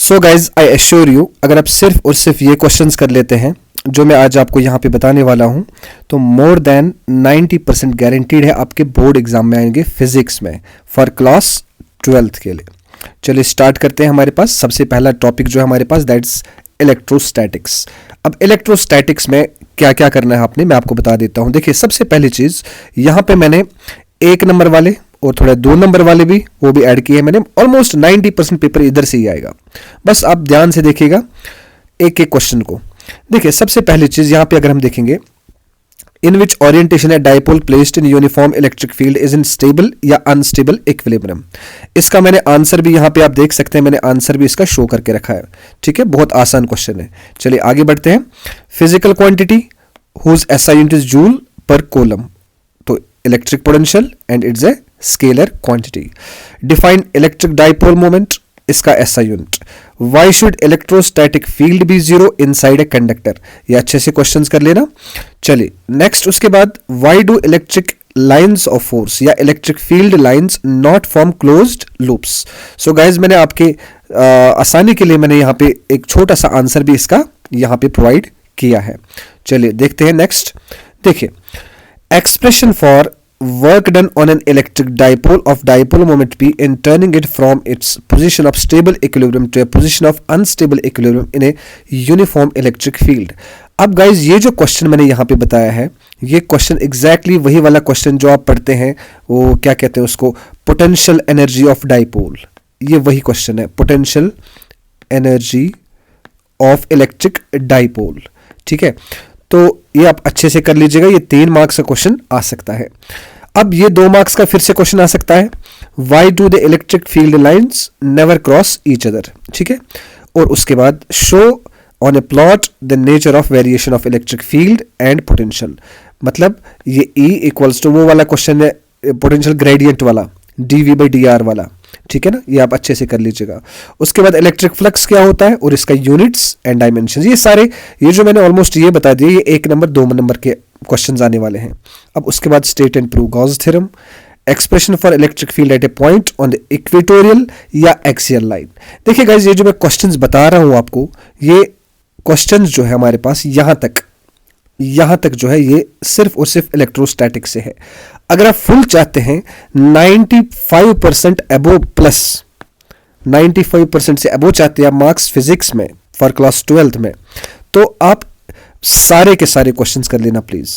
So guys I assure you, अगर आप सिर्फ और सिर्फ ये क्वेश्चंस कर लेते हैं जो मैं आज आपको यहाँ पे बताने वाला हूँ, तो मोर देन 90% गारंटीड है आपके बोर्ड एग्जाम में आएंगे फिजिक्स में फॉर क्लास 12th के लिए। चलिए स्टार्ट करते हैं। हमारे पास सबसे पहला टॉपिक जो है हमारे पास दैट्स इलेक्ट्रोस्टैटिक्स। अब इलेक्ट्रोस्टैटिक्स में क्या क्या करना है आपने, मैं आपको बता देता हूँ। देखिए सबसे पहली चीज़ यहाँ पे मैंने 1 नंबर वाले और थोड़े 2 नंबर वाले भी वो भी ऐड किए हैं मैंने। ऑलमोस्ट 90% पेपर इधर से ही आएगा, बस आप ध्यान से देखिएगा एक एक क्वेश्चन को। देखिए सबसे पहली चीज यहाँ पे अगर हम देखेंगे, इन विच ओरिएंटेशन है dipole placed in uniform electric field is in stable या अनस्टेबल इक्विलिब्रियम। इसका मैंने आंसर भी यहाँ पे आप देख सकते हैं, मैंने आंसर भी इसका शो करके रखा है। ठीक है, बहुत आसान क्वेश्चन है। चलिए आगे बढ़ते हैं। Physical quantity whose SI unit is joule per coulomb, तो electric potential and it's a scalar quantity. Define electric dipole moment, इसका SI unit. Why should electrostatic field be zero inside a conductor, ये अच्छे से questions कर लेना। चलिए next, उसके बाद why do electric lines of force या electric field lines not form closed loops. So guys मैंने आपके आसानी के लिए मैंने यहाँ पे एक छोटा सा आंसर भी इसका यहाँ पे प्रोवाइड किया है। चलिए देखते हैं नेक्स्ट। देखिए expression for work done on an electric dipole of dipole moment P in turning it from its position of stable equilibrium to a position of unstable equilibrium in a uniform electric field। अब guys ये जो question मैंने यहाँ पे बताया है, ये question exactly वही वाला क्वेश्चन जो आप पढ़ते हैं, वो क्या कहते हैं उसको, पोटेंशियल एनर्जी ऑफ डाइपोल। ये वही क्वेश्चन है, potential energy of electric dipole. ठीक है, तो ये आप अच्छे से कर लीजिएगा, ये 3 मार्क्स का क्वेश्चन आ सकता है। अब ये 2 मार्क्स का फिर से क्वेश्चन आ सकता है, why do the electric field lines never cross each other. ठीक है, और उसके बाद show on A plot the nature of variation of electric field and potential. मतलब ये E इक्वल्स टू वो वाला क्वेश्चन है, पोटेंशियल ग्रेडियंट वाला, dV/dr वाला। ठीक है ना, ये आप अच्छे से कर लीजिएगा। उसके बाद इलेक्ट्रिक फ्लक्स क्या होता है और इसका यूनिट्स एंड डायमेंशंस, ये सारे ये जो मैंने ऑलमोस्ट ये बता दिए, ये 1 नंबर 2 नंबर के क्वेश्चंस आने वाले हैं। अब उसके बाद state and prove Gauss theorem, expression for electric field at A point on the equatorial या एक्सियल लाइन। देखिए गाइज ये जो मैं क्वेश्चंस बता रहा हूं आपको, ये क्वेश्चंस जो है हमारे पास यहाँ तक जो है ये सिर्फ और सिर्फ इलेक्ट्रोस्टैटिक से है। अगर आप फुल चाहते हैं 95% अबोव प्लस 95% से अबोव चाहते हैं आप मार्क्स फिजिक्स में फॉर क्लास 12th में, तो आप सारे के सारे क्वेश्चंस कर लेना प्लीज।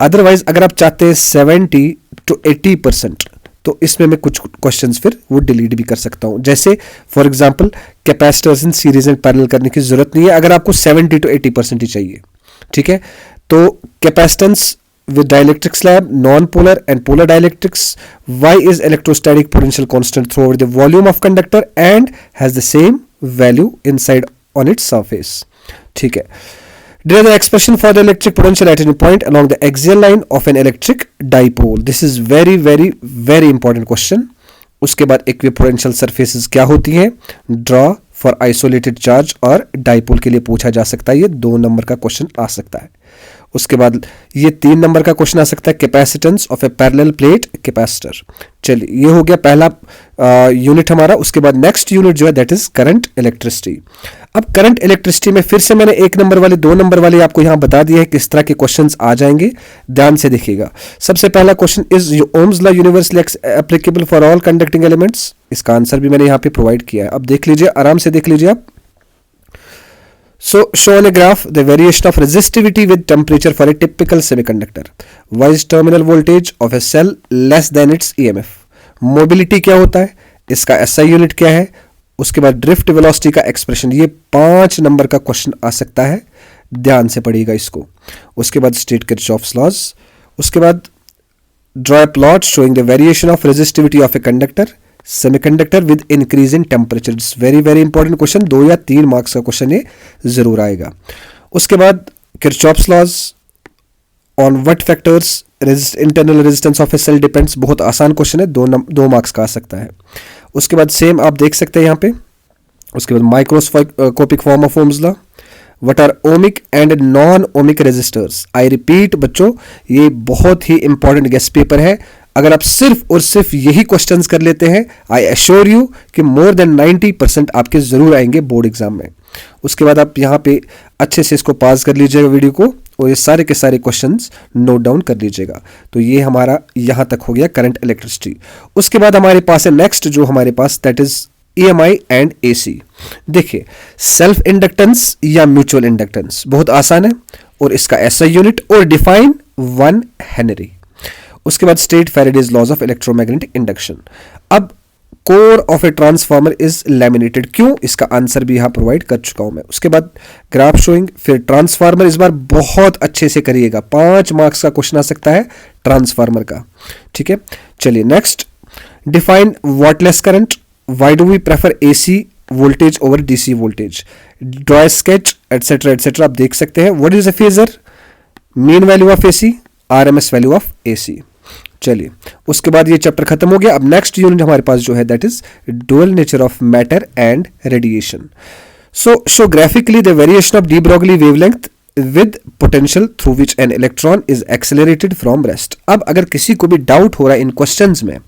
अदरवाइज अगर आप चाहते हैं 70 to 80%, तो इसमें मैं कुछ क्वेश्चंस फिर वो डिलीट भी कर सकता हूं। जैसे for example capacitors in series and parallel करने की जरूरत नहीं है अगर आपको 70 to 80% ही चाहिए। ठीक है, तो capacitance with dielectric slab, non-polar and polar dielectrics, Y is electrostatic potential constant throughout the volume of conductor and has the same value inside on its surface. ठीक है, derive the expression for the electric potential at any point along the axial line of an electric dipole. This is very very very important question. उसके बाद equipotential surfaces क्या होती हैं, draw for isolated charge और dipole के लिए पूछा जा सकता है, ये 2 नंबर का क्वेश्चन आ सकता है। उसके बाद ये 3 नंबर का क्वेश्चन आ सकता है, capacitance of A parallel plate capacitor. चलिए ये हो गया पहला यूनिट हमारा। उसके बाद नेक्स्ट यूनिट जो है दैट इज करंट इलेक्ट्रिसिटी। अब करंट इलेक्ट्रिसिटी में फिर से मैंने 1 नंबर वाले 2 नंबर वाले आपको यहां बता दिया है किस तरह के क्वेश्चंस आ जाएंगे, ध्यान से देखिएगा। सबसे पहला question, is Ohm's law universally applicable for all conducting elements. इसका आंसर भी मैंने यहां पे प्रोवाइड किया है, अब देख लीजिए, आराम से देख लीजिए आप। So show on a graph the variation of resistivity with temperature for a typical semiconductor. Why is terminal voltage of a cell less than its EMF? Mobility क्या होता है, इसका SI यूनिट क्या है, उसके बाद ड्रिफ्ट वेलोसिटी का expression. ये 5 नंबर का क्वेश्चन आ सकता है, ध्यान से पढ़िएगा इसको। उसके बाद स्टेट किरचॉफ्स लॉज। उसके बाद draw a plot showing the variation of resistivity of a conductor semiconductor with increase in temperature. It's very very important question, 2 या 3 मार्क्स का क्वेश्चन ये जरूर आएगा। उसके बाद Kirchhoff's laws on what factors internal resistance of a cell depends, बहुत आसान question है, 2 मार्क्स का आ सकता है। उसके बाद सेम आप देख सकते हैं यहाँ पे। उसके बाद microscopic form of Ohm's law, what are ohmic and non ohmic resistors. I repeat बच्चों, ये बहुत ही इंपॉर्टेंट गेस्ट पेपर है, अगर आप सिर्फ और सिर्फ यही क्वेश्चंस कर लेते हैं, आई एश्योर यू कि मोर देन 90% आपके जरूर आएंगे बोर्ड एग्जाम में। उसके बाद आप यहाँ पे अच्छे से इसको पास कर लीजिएगा वीडियो को, और ये सारे के सारे क्वेश्चंस नोट डाउन कर लीजिएगा। तो ये हमारा यहाँ तक हो गया करंट इलेक्ट्रिसिटी। उसके बाद हमारे पास है नेक्स्ट जो हमारे पास, that is EMI and AC। देखिए, सेल्फ इंडक्टेंस या म्यूचुअल इंडक्टेंस बहुत आसान है, और इसका SI यूनिट और डिफाइन 1 हेनरी। उसके बाद state Faraday's laws of electromagnetic induction. अब core of a transformer is laminated, क्यों, इसका आंसर भी यहां प्रोवाइड कर चुका हूं मैं। उसके बाद ग्राफ शोइंग, फिर ट्रांसफार्मर इस बार बहुत अच्छे से करिएगा, 5 मार्क्स का क्वेश्चन आ सकता है ट्रांसफार्मर का, ठीक है। चलिए next, define wattless current, why do we prefer AC voltage over DC voltage, draw sketch et cetera et cetera आप देख सकते हैं। What is a phasor, mean value of AC, RMS value of AC। चलिए उसके बाद ये चैप्टर खत्म हो गया। अब नेक्स्ट यूनिट हमारे पास जो है that is dual nature of matter and radiation. So show graphically the variation of D Broglie wavelength with potential through which an electron is accelerated from rest. अब अगर किसी को भी डाउट हो रहा है इन क्वेश्चंस में,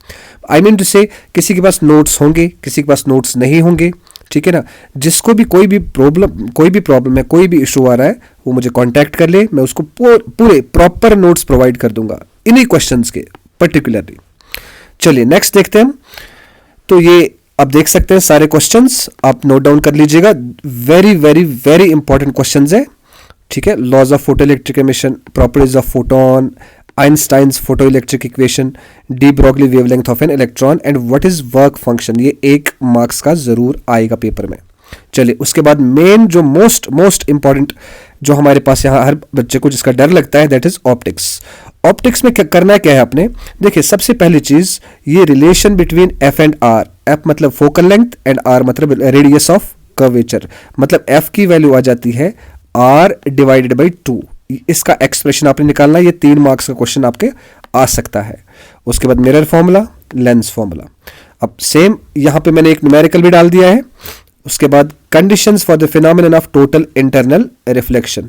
आई मीन टू से किसी के पास नोट्स होंगे, किसी के पास नोट्स नहीं होंगे, ठीक है ना, जिसको भी कोई भी प्रॉब्लम है, कोई भी इशू आ रहा है, वो मुझे कांटेक्ट कर ले, मैं उसको पूरे प्रॉपर नोट्स प्रोवाइड कर दूंगा इन्हीं क्वेश्चंस के पर्टिकुलरली। चलिए नेक्स्ट देखते हैं हम। तो ये आप देख सकते हैं सारे क्वेश्चंस, आप नोट डाउन कर लीजिएगा, very very very important questions है, ठीक है। Laws of photo electric emission, properties of photon, Einstein's photo electric equation, de Broglie wavelength of an electron and what is work function, ये 1 marks का जरूर आएगा paper में। चलिए उसके बाद मेन जो मोस्ट इंपॉर्टेंट जो हमारे पास यहाँ हर बच्चे को जिसका डर लगता है दैट इज ऑप्टिक्स। ऑप्टिक्स में करना क्या है आपने, देखिए सबसे पहली चीज ये relation between F and R, F मतलब फोकल लेंथ एंड R मतलब रेडियस ऑफ कर्वेचर, मतलब F की वैल्यू आ जाती है R डिवाइडेड बाई 2। इसका एक्सप्रेशन आपने निकालना, ये 3 मार्क्स का क्वेश्चन आपके आ सकता है। उसके बाद मिरर फॉर्मूला, लेंस फॉर्मूला। अब सेम यहां पे मैंने एक न्यूमेरिकल भी डाल दिया है। उसके बाद conditions for the phenomenon of total internal reflection,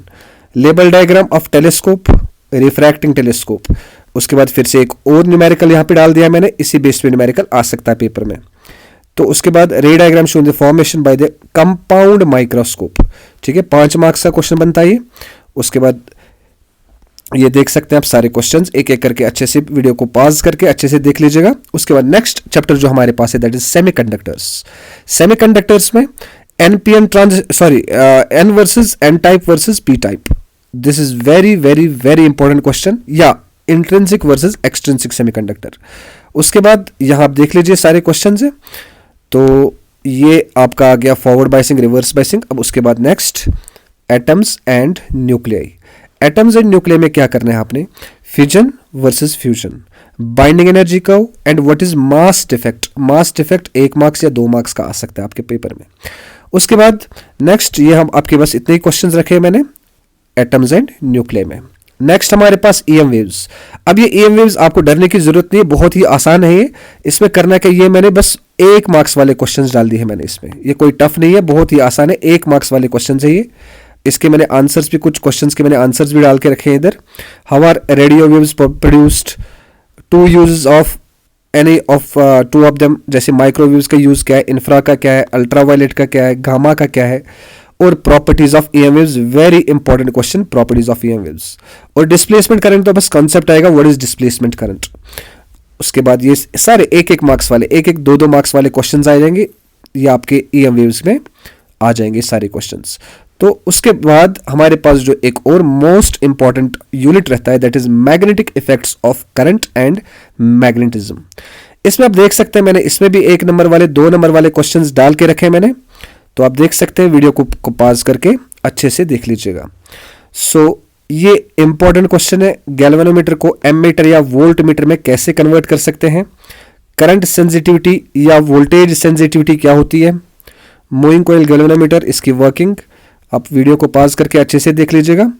label diagram of telescope, refracting telescope. उसके बाद फिर से एक और न्यूमेरिकल यहां पे डाल दिया मैंने, इसी बेस पे न्यूमेरिकल आ सकता है पेपर में। तो उसके बाद रे diagram showing the formation by the compound microscope, ठीक है, 5 मार्क्स का क्वेश्चन बनता है ये। उसके बाद ये देख सकते हैं आप सारे क्वेश्चंस एक एक करके अच्छे से वीडियो को पॉज करके अच्छे से देख लीजिएगा। उसके बाद नेक्स्ट चैप्टर जो हमारे पास है दैट इज सेमीकंडक्टर्स। सेमीकंडक्टर्स में n versus n type versus p type, this is very very very important question, या इंट्रिंसिक वर्सेस एक्सट्रिंसिक सेमीकंडक्टर। उसके बाद यहां आप देख लीजिए सारे क्वेश्चन है। तो ये आपका आ गया फॉरवर्ड बाइसिंग, रिवर्स बाइसिंग। अब उसके बाद next atoms and nuclei. Atoms and nuclei में क्या करना है आपने, fission versus fusion, binding energy curve and what is mass defect. Mass defect 1 marks या 2 मार्क्स का आ सकता है आपके पेपर में। उसके बाद नेक्स्ट ये हम आपके पास इतने ही क्वेश्चंस रखे हैं मैंने एटम्स एंड न्यूक्लियाई में। नेक्स्ट हमारे पास EM वेव्स। अब ये EM वेव्स आपको डरने की जरूरत नहीं है, बहुत ही आसान है ये। इसमें करना क्या, ये मैंने बस 1 मार्क्स वाले क्वेश्चंस डाल दिए हैं मैंने इसमें, ये कोई टफ नहीं है, बहुत ही आसान है, 1 मार्क्स वाले क्वेश्चंस है ये। इसके मैंने आंसर्स भी, कुछ क्वेश्चंस के मैंने आंसर्स भी डाल के रखे हैं इधर। How are radio waves produced, 2 uses of any of 2 of them, जैसे माइक्रोवेव्स का यूज क्या है, इंफ्रा का क्या है, अल्ट्रावायलेट का क्या है, गामा का क्या है, और properties of EM waves, very important question, properties of EM waves. और डिस्प्लेसमेंट करंट तो बस कॉन्सेप्ट आएगा, व्हाट इज डिस्प्लेसमेंट करंट। उसके बाद ये सारे 1-1 मार्क्स वाले, 1-1 2-2 मार्क्स वाले क्वेश्चंस आ जाएंगे, ये आपके EM वेव्स में आ जाएंगे सारे क्वेश्चंस। तो उसके बाद हमारे पास जो एक और मोस्ट इंपॉर्टेंट यूनिट रहता है that is magnetic effects of current and magnetism. इसमें आप देख सकते हैं मैंने इसमें भी 1 नंबर वाले 2 नंबर वाले क्वेश्चंस डाल के रखे हैं मैंने, तो आप देख सकते हैं वीडियो को पॉज करके अच्छे से देख लीजिएगा। सो ये इंपॉर्टेंट क्वेश्चन है, गैल्वेनोमीटर को एमीटर या वोल्ट मीटर में कैसे कन्वर्ट कर सकते हैं, करंट सेंसिटिविटी या वोल्टेज सेंसिटिविटी क्या होती है, मूविंग कॉइल गैल्वेनोमीटर, इसकी वर्किंग आप वीडियो को पॉज करके अच्छे से देख लीजिएगा।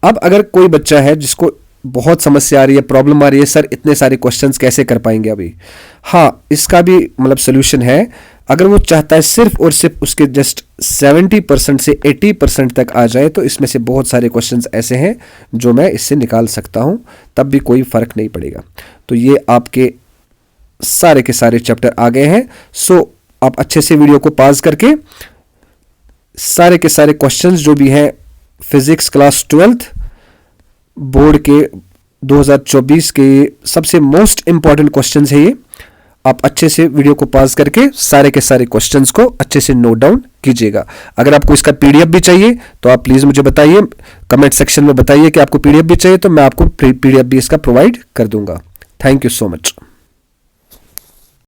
अब अगर कोई बच्चा है जिसको बहुत समस्या आ रही है, प्रॉब्लम आ रही है, सर इतने सारे क्वेश्चंस कैसे कर पाएंगे अभी, हाँ इसका भी मतलब सोल्यूशन है। अगर वो चाहता है सिर्फ और सिर्फ उसके जस्ट 70% से 80% तक आ जाए तो इसमें से बहुत सारे क्वेश्चंस ऐसे हैं जो मैं इससे निकाल सकता हूं, तब भी कोई फर्क नहीं पड़ेगा। तो ये आपके सारे के सारे चैप्टर आ गए हैं। सो आप अच्छे से वीडियो को पॉज करके सारे के सारे क्वेश्चंस जो भी हैं फिजिक्स क्लास 12th बोर्ड के 2024 के सबसे मोस्ट इंपॉर्टेंट क्वेश्चंस है ये। आप अच्छे से वीडियो को पॉज करके सारे के सारे क्वेश्चंस को अच्छे से नोट डाउन कीजिएगा। अगर आपको इसका पीडीएफ भी चाहिए तो आप प्लीज मुझे बताइए, कमेंट सेक्शन में बताइए कि आपको पीडीएफ भी चाहिए, तो मैं आपको पीडीएफ भी इसका प्रोवाइड कर दूंगा। Thank you so much.